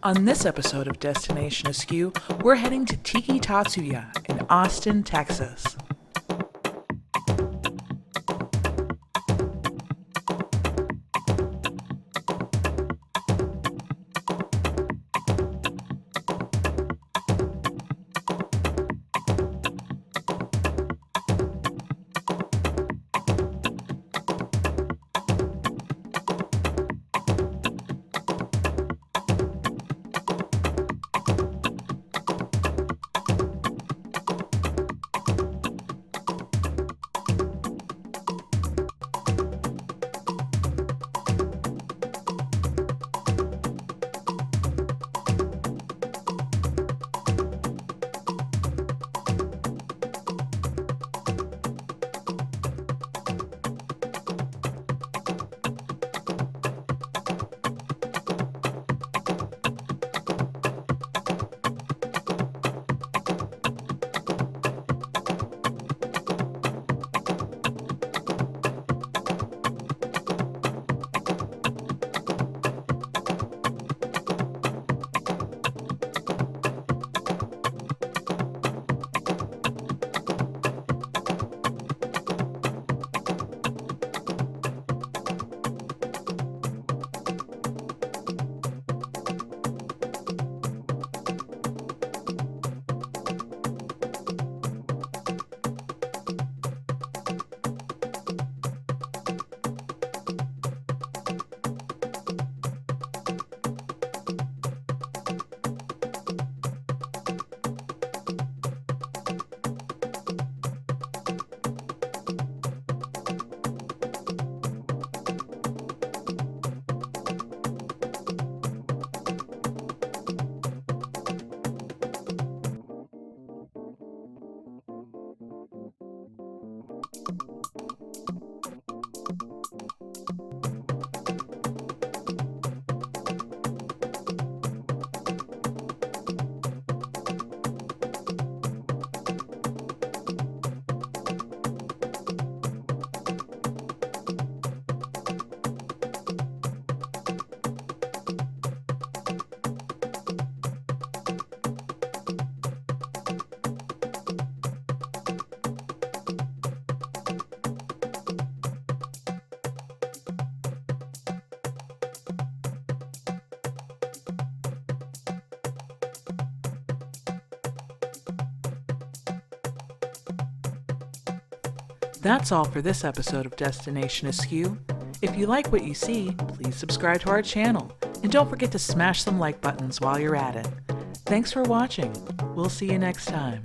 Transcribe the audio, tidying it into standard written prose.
On this episode of Destination Askew, we're heading to Tiki Tatsu-Ya in Austin, Texas. That's all for this episode of Destination Askew. If you like what you see, please subscribe to our channel, and don't forget to smash some like buttons while you're at it. Thanks for watching. We'll see you next time.